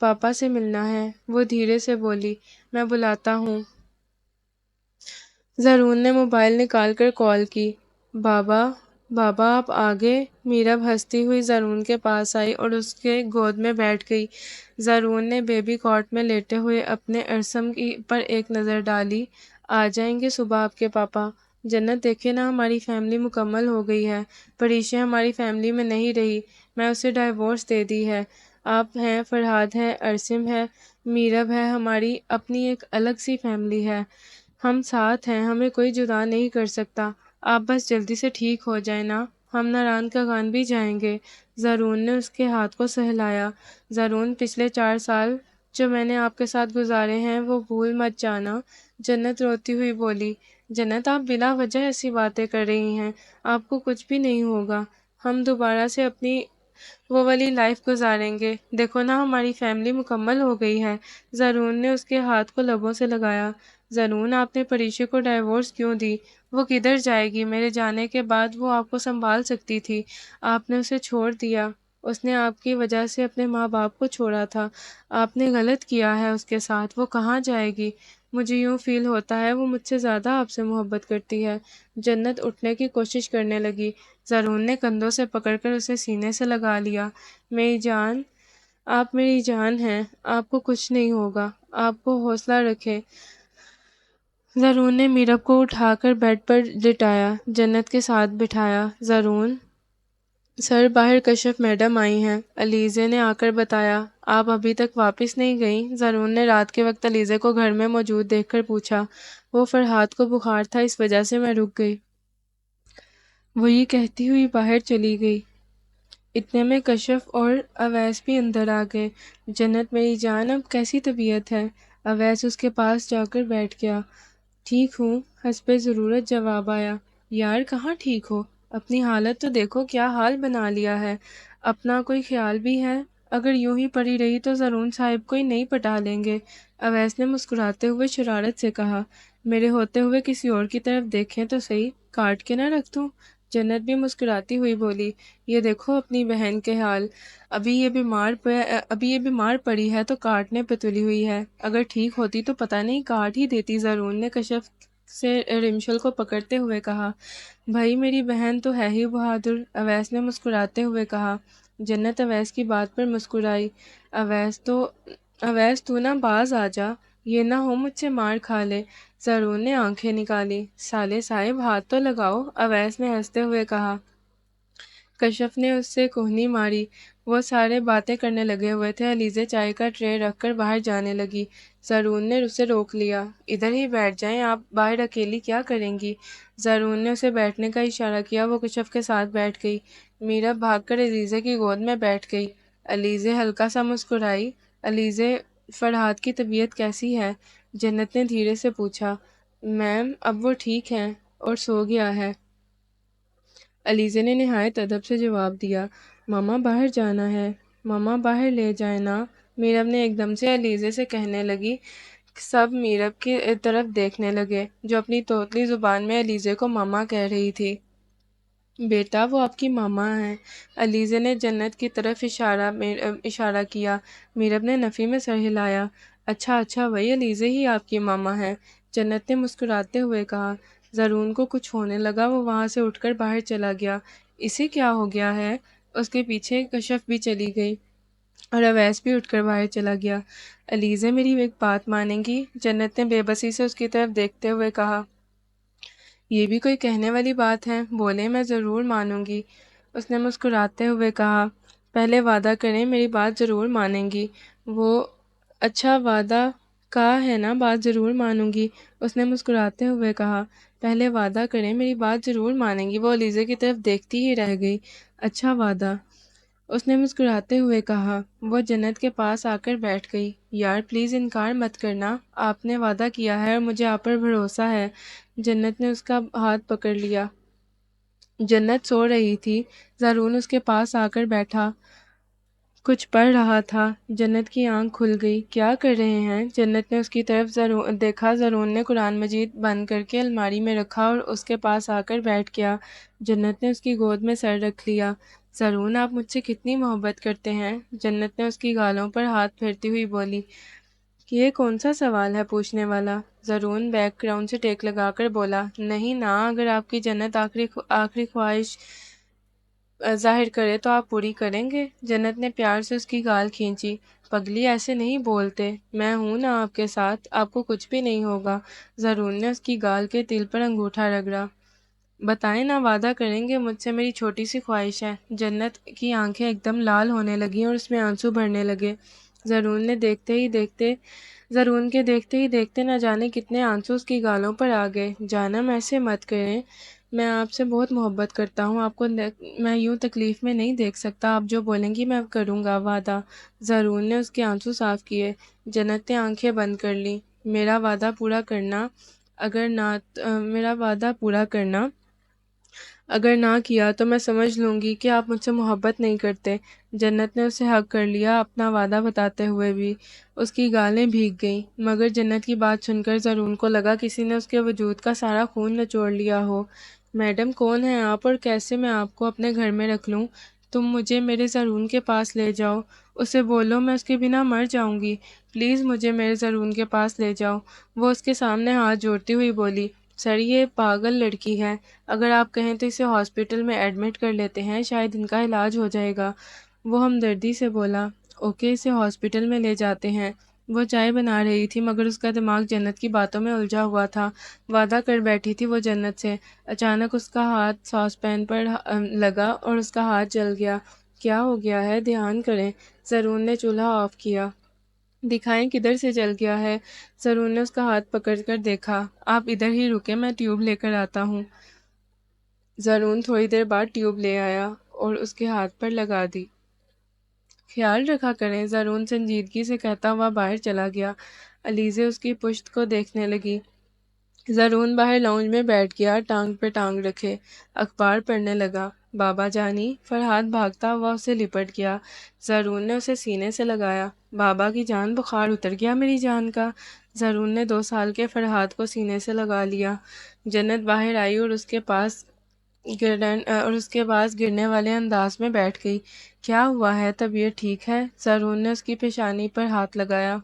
پاپا سے ملنا ہے، وہ دھیرے سے بولی۔ میں بلاتا ہوں۔ زارون نے موبائل نکال کر کال کی۔ بابا، بابا آپ آ گئے؟ میرب ہنستی ہوئی زارون کے پاس آئی اور اس کے گود میں بیٹھ گئی۔ زارون نے بیبی کاٹ میں لیٹے ہوئے اپنے ارسم پر ایک نظر ڈالی۔ آ جائیں گے صبح آپ کے پاپا؟ جنت دیکھے نا، ہماری فیملی مکمل ہو گئی ہے۔ پریشے ہماری فیملی میں نہیں رہی، میں اسے ڈائیورس دے دی ہے۔ آپ ہیں، فرحاد ہے، ارسم ہے، میرب ہے، ہماری اپنی ایک الگ سی فیملی ہے۔ ہم ساتھ ہیں، ہمیں کوئی جدا نہیں کر سکتا۔ آپ بس جلدی سے ٹھیک ہو جائیں نا، ہم ناران کا گان بھی جائیں گے۔ زارون نے اس کے ہاتھ کو سہلایا۔ زارون، پچھلے 4 سال جو میں نے آپ کے ساتھ گزارے ہیں وہ بھول مت جانا۔ جنت روتی ہوئی بولی۔ جنت، آپ بلا وجہ ایسی باتیں کر رہی ہیں، آپ کو کچھ بھی نہیں ہوگا، ہم دوبارہ سے اپنی وہ والی لائف گزاریں گے۔ دیکھو نا، ہماری فیملی مکمل ہو گئی ہے۔ زارون نے اس کے ہاتھ کو لبوں سے لگایا۔ زارون، آپ نے پریشے کو ڈائیورس کیوں دی؟ وہ کدھر جائے گی؟ میرے جانے کے بعد وہ آپ کو سنبھال سکتی تھی، آپ نے اسے چھوڑ دیا۔ اس نے آپ کی وجہ سے اپنے ماں باپ کو چھوڑا تھا، آپ نے غلط کیا ہے اس کے ساتھ۔ وہ کہاں جائے گی؟ مجھے یوں فیل ہوتا ہے وہ مجھ سے زیادہ آپ سے محبت کرتی ہے۔ جنت اٹھنے کی کوشش کرنے لگی۔ زارون نے کندھوں سے پکڑ کر اسے سینے سے لگا لیا۔ میری جان، آپ میری جان ہیں، آپ کو کچھ نہیں ہوگا، آپ کو حوصلہ رکھیں۔ زارون نے میرب کو اٹھا کر بیڈ پر لٹایا، جنت کے ساتھ بٹھایا۔ زارون سر باہر کشف میڈم آئی ہیں، علیزے نے آ کر بتایا۔ آپ ابھی تک واپس نہیں گئیں؟ زرون نے رات کے وقت علیزے کو گھر میں موجود دیکھ کر پوچھا۔ وہ فرحات کو بخار تھا، اس وجہ سے میں رک گئی، وہ یہ کہتی ہوئی باہر چلی گئی۔ اتنے میں کشف اور اویس بھی اندر آ گئے۔ جنت میری جان، اب کیسی طبیعت ہے؟ اویس اس کے پاس جا کر بیٹھ گیا۔ ٹھیک ہوں، حسب ضرورت جواب آیا۔ یار کہاں ٹھیک ہو؟ اپنی حالت تو دیکھو، کیا حال بنا لیا ہے۔ اپنا کوئی خیال بھی ہے؟ اگر یوں ہی پڑی رہی تو زرون صاحب کوئی نہیں پٹا لیں گے۔ اویس نے مسکراتے ہوئے شرارت سے کہا۔ میرے ہوتے ہوئے کسی اور کی طرف دیکھیں تو صحیح، کاٹ کے نہ رکھ دوں؟ جنت بھی مسکراتی ہوئی بولی۔ یہ دیکھو اپنی بہن کے حال، ابھی یہ بیمار پڑی ہے تو کاٹنے پہ تلی ہوئی ہے، اگر ٹھیک ہوتی تو پتہ نہیں کاٹ ہی دیتی۔ زرون نے کشف سے رمشل کو پکڑتے ہوئے کہا۔ بھائی میری بہن تو ہے ہی بہادر، اویس نے مسکراتے ہوئے کہا۔ جنت اویس کی بات پر مسکرائی۔ اویس تو نہ باز آ جا، یہ نہ ہو مجھ سے مار کھا لے۔ زرون نے آنکھیں نکالی۔ سالے صاحب ہاتھ تو لگاؤ، اویس نے ہنستے ہوئے کہا۔ کشف نے اس سے کوہنی ماری۔ وہ سارے باتیں کرنے لگے ہوئے تھے۔ علیزے چائے کا ٹرے رکھ کر باہر جانے لگی۔ زرون نے اسے روک لیا۔ ادھر ہی بیٹھ جائیں، آپ باہر اکیلی کیا کریں گی؟ زرون نے اسے بیٹھنے کا اشارہ کیا۔ وہ کشف کے ساتھ بیٹھ گئی۔ میرا بھاگ کر علیزے کی گود میں بیٹھ گئی۔ علیزے ہلکا سا مسکرائی۔ علیزے، فرحات کی طبیعت کیسی ہے؟ جنت نے دھیرے سے پوچھا۔ میم اب وہ ٹھیک ہیں اور سو گیا ہے، علیزے نے نہایت ادب سے جواب دیا۔ ماما باہر جانا ہے، ماما باہر لے جائیں نا، میرب نے ایک دم سے علیزے سے کہنے لگی۔ سب میرب کی طرف دیکھنے لگے، جو اپنی توتلی زبان میں علیزے کو ماما کہہ رہی تھی۔ بیٹا وہ آپ کی ماما ہیں، علیزے نے جنت کی طرف اشارہ کیا۔ میرب نے نفی میں سر ہلایا۔ اچھا اچھا، وہی علیزے ہی آپ کی ماما ہیں، جنت نے مسکراتے ہوئے کہا۔ زرون کو کچھ ہونے لگا، وہ وہاں سے اٹھ کر باہر چلا گیا۔ اسے کیا ہو گیا ہے؟ اس کے پیچھے کشف بھی چلی گئی اور اویس بھی اٹھ کر باہر چلا گیا۔ علیزے میری ایک بات مانیں گی؟ جنت نے بے بسی سے اس کی طرف دیکھتے ہوئے کہا۔ یہ بھی کوئی کہنے والی بات ہے، بولے میں ضرور مانوں گی، اس نے مسکراتے ہوئے کہا۔ پہلے وعدہ کریں میری بات ضرور مانیں گی؟ وہ اچھا وعدہ کا ہے نا، بات ضرور مانوں گی، اس نے مسکراتے ہوئے کہا۔ پہلے وعدہ کریں میری بات ضرور مانیں گی؟ وہ علیزے کی طرف دیکھتی ہی رہ گئی۔ اچھا وعدہ، اس نے مسکراتے ہوئے کہا۔ وہ جنت کے پاس آ کر بیٹھ گئی۔ یار پلیز انکار مت کرنا، آپ نے وعدہ کیا ہے اور مجھے آپ پر بھروسہ ہے۔ جنت نے اس کا ہاتھ پکڑ لیا۔ جنت سو رہی تھی۔ زرون اس کے پاس آ کر بیٹھا، کچھ پڑھ رہا تھا۔ جنت کی آنکھ کھل گئی۔ کیا کر رہے ہیں؟ جنت نے اس کی طرف دیکھا۔ زرون نے قرآن مجید بند کر کے الماری میں رکھا اور اس کے پاس آ کر بیٹھ گیا۔ جنت نے اس کی گود میں سر رکھ لیا۔ زرون آپ مجھ سے کتنی محبت کرتے ہیں؟ جنت نے اس کی گالوں پر ہاتھ پھیرتی ہوئی بولی۔ یہ کون سا سوال ہے پوچھنے والا؟ زرون بیک گراؤنڈ سے ٹیک لگا کر بولا۔ نہیں نا، اگر آپ کی جنت آخری خواہش ظاہر کرے تو آپ پوری کریں گے؟ جنت نے پیار سے اس کی گال کھینچی۔ پگلی ایسے نہیں بولتے، میں ہوں نا آپ کے ساتھ، آپ کو کچھ بھی نہیں ہوگا۔ زرون نے اس کی گال کے تل پر انگوٹھا رگڑا۔ بتائیں نا، وعدہ کریں گے مجھ سے؟ میری چھوٹی سی خواہش ہے۔ جنت کی آنکھیں ایک دم لال ہونے لگیں اور اس میں آنسو بھرنے لگے۔ زرون کے دیکھتے ہی دیکھتے نہ جانے کتنے آنسو اس کی گالوں پر آ گئے۔ جانم ایسے مت کریں، میں آپ سے بہت محبت کرتا ہوں، آپ کو میں یوں تکلیف میں نہیں دیکھ سکتا، آپ جو بولیں گی میں کروں گا، وعدہ۔ زرون نے اس کے آنسو صاف کیے۔ جنت نے آنکھیں بند کر لیں۔ میرا وعدہ پورا کرنا، اگر نہ کیا تو میں سمجھ لوں گی کہ آپ مجھ سے محبت نہیں کرتے۔ جنت نے اسے حق کر لیا، اپنا وعدہ بتاتے ہوئے بھی۔ اس کی گالیں بھیگ گئیں، مگر جنت کی بات سن کر زرون کو لگا کسی نے اس کے وجود کا سارا خون نچوڑ لیا ہو۔ میڈم کون ہیں آپ اور کیسے میں آپ کو اپنے گھر میں رکھ لوں؟ تم مجھے میرے زرون کے پاس لے جاؤ، اسے بولو میں اس کے بنا مر جاؤں گی، پلیز مجھے میرے زرون کے پاس لے جاؤ۔ وہ اس کے سامنے ہاتھ جوڑتی ہوئی بولی۔ سر یہ پاگل لڑکی ہے، اگر آپ کہیں تو اسے ہاسپٹل میں ایڈمٹ کر لیتے ہیں، شاید ان کا علاج ہو جائے گا۔ وہ ہمدردی سے بولا۔ اوکے، اسے ہاسپٹل میں لے جاتے ہیں، وہ چائے بنا رہی تھی مگر اس کا دماغ جنت کی باتوں میں الجھا ہوا تھا۔ وعدہ کر بیٹھی تھی وہ جنت سے۔ اچانک اس کا ہاتھ ساس پین پر لگا اور اس کا ہاتھ جل گیا۔ کیا ہو گیا ہے؟ دھیان کریں۔ زرون نے چولہا آف کیا۔ دکھائیں کدھر سے جل گیا ہے؟ زرون نے اس کا ہاتھ پکڑ کر دیکھا۔ آپ ادھر ہی رکیں، میں ٹیوب لے کر آتا ہوں۔ زرون تھوڑی دیر بعد ٹیوب لے آیا اور اس کے ہاتھ پر لگا دی۔ خیال رکھا کریں، زرون سنجیدگی سے کہتا ہوا باہر چلا گیا۔ علیزے اس کی پشت کو دیکھنے لگی۔ زرون باہر لاؤنج میں بیٹھ گیا، ٹانگ پہ ٹانگ رکھے، اخبار پڑھنے لگا۔ بابا جانی، فرحاد بھاگتا ہوا اسے لپٹ گیا۔ زرون نے اسے سینے سے لگایا۔ بابا کی جان، بخار اتر گیا میری جان کا۔ زرون نے 2 سال کے فرحاد کو سینے سے لگا لیا۔ جنت باہر آئی اور اس کے پاس گرنے والے انداز میں بیٹھ گئی۔ کیا ہوا ہے؟ طبیعت ٹھیک ہے؟ زرون نے اس کی پیشانی پر ہاتھ لگایا۔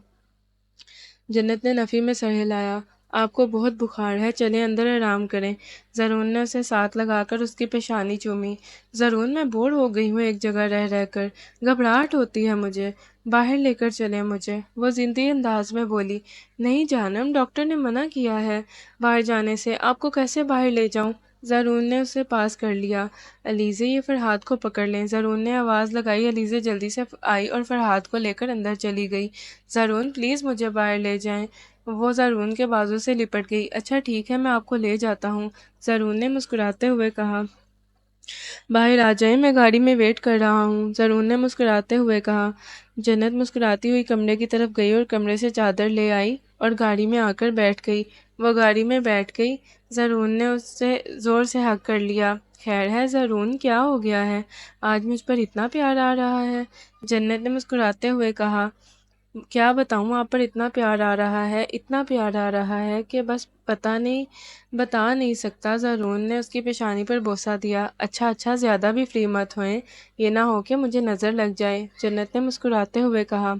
جنت نے نفی میں سر ہلایا۔ آپ کو بہت بخار ہے، چلیں اندر آرام کریں۔ زرون نے اسے ساتھ لگا کر اس کی پیشانی چومی۔ زرون، میں بور ہو گئی ہوں ایک جگہ رہ کر، گھبراہٹ ہوتی ہے مجھے، باہر لے کر چلیں مجھے، وہ ضدی انداز میں بولی۔ نہیں جانم، ڈاکٹر نے منع کیا ہے باہر جانے سے، آپ کو کیسے باہر لے جاؤں؟ زرون نے اسے پاس کر لیا۔ علیزے، یہ فرحاد کو پکڑ لیں۔ زرون نے آواز لگائی۔ علیزے جلدی سے آئی اور فرحاد کو لے کر اندر چلی گئی۔ زرون، پلیز مجھے باہر لے جائیں۔ وہ زرون کے بازو سے لپٹ گئی۔ اچھا ٹھیک ہے، میں آپ کو لے جاتا ہوں، زرون نے مسکراتے ہوئے کہا۔ باہر آ جائیں، میں گاڑی میں ویٹ کر رہا ہوں، زرون نے مسکراتے ہوئے کہا۔ جنت مسکراتی ہوئی کمرے کی طرف گئی اور کمرے سے چادر لے آئی اور گاڑی میں آ کر بیٹھ گئی۔ وہ گاڑی میں بیٹھ گئی۔ زرون نے اس سے زور سے ہگ کر لیا۔ خیر ہے زرون، کیا ہو گیا ہے؟ آج مجھ پر اتنا پیار آ رہا ہے، جنت نے مسکراتے ہوئے کہا۔ کیا بتاؤں، آپ پر اتنا پیار آ رہا ہے، اتنا پیار آ رہا ہے کہ بس بتا نہیں سکتا۔ زرون نے اس کی پیشانی پر بوسہ دیا۔ اچھا، زیادہ بھی فری مت ہوئیں، یہ نہ ہو کہ مجھے نظر لگ جائے، جنت نے مسکراتے ہوئے کہا۔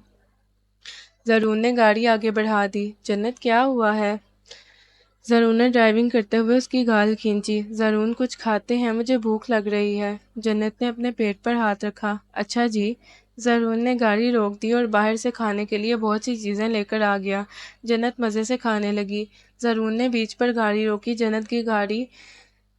زرون نے گاڑی آگے بڑھا دی۔ جنت، کیا ہوا ہے؟ زرون نے ڈرائیونگ کرتے ہوئے اس کی گال کھینچی۔ زرون، کچھ کھاتے ہیں، مجھے بھوک لگ رہی ہے۔ جنت نے اپنے پیٹ پر ہاتھ رکھا۔ اچھا جی۔ زرون نے گاڑی روک دی اور باہر سے کھانے کے لیے بہت سی چیزیں لے کر آ گیا۔ جنت مزے سے کھانے لگی۔ زرون نے بیچ پر گاڑی روکی۔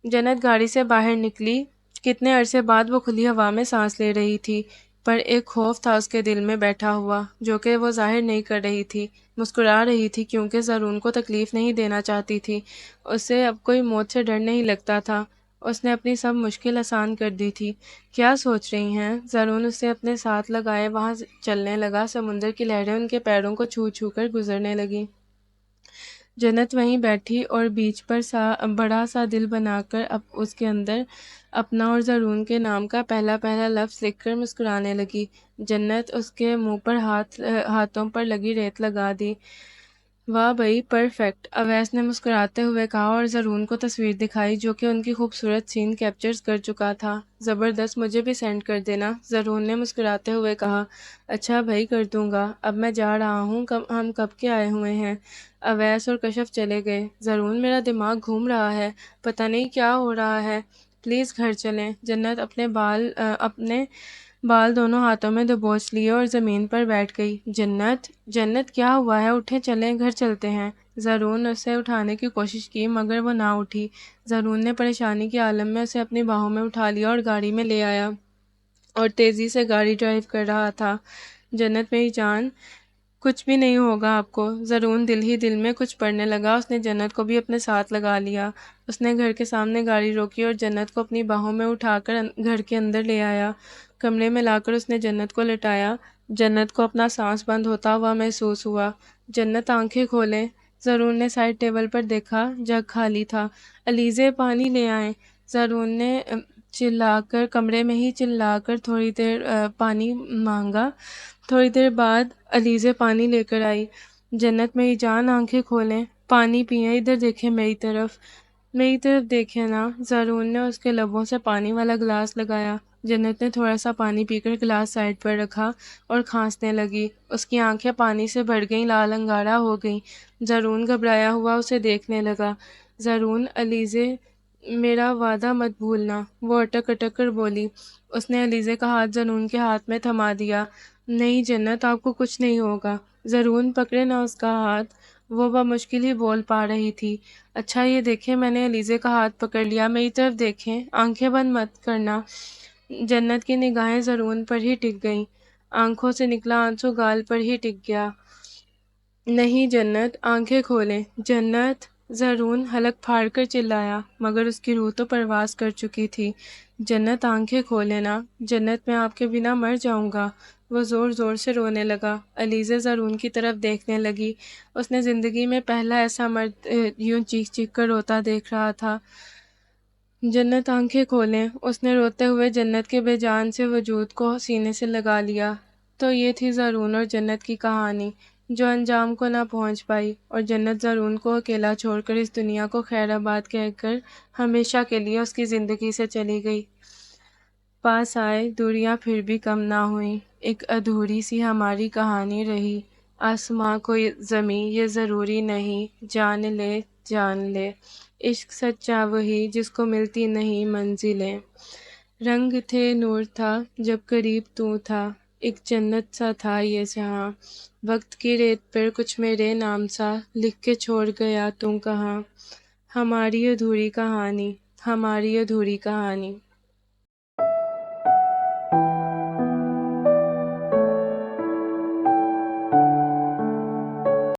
جنت گاڑی سے باہر نکلی۔ کتنے عرصے بعد وہ کھلی ہوا میں سانس لے رہی تھی، پر ایک خوف تھا اس کے دل میں بیٹھا ہوا جو کہ وہ ظاہر نہیں کر رہی تھی۔ مسکرا رہی تھی کیونکہ زرون کو تکلیف نہیں دینا چاہتی تھی۔ اسے اب کوئی موت سے ڈر نہیں لگتا تھا، اس نے اپنی سب مشکل آسان کر دی تھی۔ کیا سوچ رہی ہیں؟ زرون اسے اپنے ساتھ لگائے وہاں چلنے لگا۔ سمندر کی لہریں ان کے پیروں کو چھو چھو کر گزرنے لگیں۔ جنت وہیں بیٹھی اور بیچ پر بڑا سا دل بنا کر اس کے اندر اپنا اور زرون کے نام کا پہلا لفظ لکھ کر مسکرانے لگی۔ جنت اس کے منہ پر ہاتھوں پر لگی ریت لگا دی۔ واہ بھئی، پرفیکٹ، اویس نے مسکراتے ہوئے کہا اور زرون کو تصویر دکھائی جو کہ ان کی خوبصورت سین کیپچر کر چکا تھا۔ زبردست، مجھے بھی سینڈ کر دینا، زرون نے مسکراتے ہوئے کہا۔ اچھا بھائی، کر دوں گا، اب میں جا رہا ہوں، ہم کب کے آئے ہوئے ہیں؟ اویس اور کشف چلے گئے۔ زرون، میرا دماغ گھوم رہا ہے، پتہ نہیں کیا ہو رہا ہے، پلیز گھر چلیں۔ جنت اپنے بال دونوں ہاتھوں میں دبوچ لیے اور زمین پر بیٹھ گئی۔ جنت کیا ہوا ہے؟ اٹھیں، چلیں، گھر چلتے ہیں۔ زرون نے اسے اٹھانے کی کوشش کی مگر وہ نہ اٹھی۔ زرون نے پریشانی کے عالم میں اسے اپنی باہوں میں اٹھا لیا اور گاڑی میں لے آیا اور تیزی سے گاڑی ڈرائیو کر رہا تھا۔ جنت میری جان، کچھ بھی نہیں ہوگا آپ کو۔ زرون دل ہی دل میں کچھ پڑھنے لگا۔ اس نے جنت کو بھی اپنے ساتھ لگا لیا۔ اس نے گھر کے سامنے گاڑی روکی اور جنت کو اپنی باہوں میں اٹھا کر گھر کے اندر لے آیا۔ کمرے میں لا کر اس نے جنت کو لٹایا۔ جنت کو اپنا سانس بند ہوتا ہوا محسوس ہوا۔ جنت، آنکھیں کھولیں۔ زرون نے سائڈ ٹیبل پر دیکھا، جگ خالی تھا۔ علیزے، پانی لے آئیں۔ زرون نے کمرے میں ہی چلا کر تھوڑی دیر پانی مانگا۔ تھوڑی دیر بعد علیزے پانی لے کر آئی۔ جنت میری جان، آنکھیں کھولیں، پانی پئیں، ادھر دیکھیں میری طرف دیکھیں نا۔ زرون نے اس کے لبوں سے پانی والا گلاس لگایا۔ جنت نے تھوڑا سا پانی پی کر گلاس سائڈ پر رکھا اور کھانسنے لگی۔ اس کی آنکھیں پانی سے بھر گئیں، لال انگارہ ہو گئیں۔ زرون گھبرایا ہوا اسے دیکھنے لگا۔ زرون، علیزے، میرا وعدہ مت بھولنا، وہ اٹک اٹک کر بولی۔ اس نے علیزے کا ہاتھ زرون کے ہاتھ میں تھما دیا۔ نہیں جنت، آپ کو کچھ نہیں ہوگا، زرون پکڑے نہ اس کا ہاتھ، وہ بمشکل ہی بول پا رہی تھی۔ اچھا یہ دیکھیں میں نے علیزے کا ہاتھ پکڑ لیا، میری طرف دیکھیں، آنکھیں بند مت کرنا۔ جنت کی نگاہیں زرون پر ہی ٹک گئیں، آنکھوں سے نکلا آنسو گال پر ہی ٹک گیا۔ نہیں جنت، آنکھیں کھولیں جنت! زرون حلق پھاڑ کر چلایا، مگر اس کی روح تو پرواز کر چکی تھی۔ جنت آنکھیں کھولیں نا، جنت میں آپ کے بنا مر جاؤں گا۔ وہ زور زور سے رونے لگا۔ علیزہ زرون کی طرف دیکھنے لگی، اس نے زندگی میں پہلا ایسا مرد یوں چیخ چیخ کر روتا دیکھ رہا تھا۔ جنت آنکھیں کھولیں، اس نے روتے ہوئے جنت کے بے جان سے وجود کو سینے سے لگا لیا۔ تو یہ تھی زرون اور جنت کی کہانی، جو انجام کو نہ پہنچ پائی، اور جنت زرون کو اکیلا چھوڑ کر اس دنیا کو خیر آباد کہہ کر ہمیشہ کے لیے اس کی زندگی سے چلی گئی۔ پاس آئے، دوریاں پھر بھی کم نہ ہوئیں، ایک ادھوری سی ہماری کہانی رہی۔ آسماں کو زمیں یہ ضروری نہیں، جان لے جان لے، عشق سچا وہی جس کو ملتی نہیں منزلیں۔ رنگ تھے نور تھا جب قریب تو تھا، ایک جنت سا تھا یہ جہاں، وقت کی ریت پر کچھ میرے نام سا لکھ کے چھوڑ گیا تو کہاں۔ ہماری ادھوری کہانی، ہماری ادھوری کہانی۔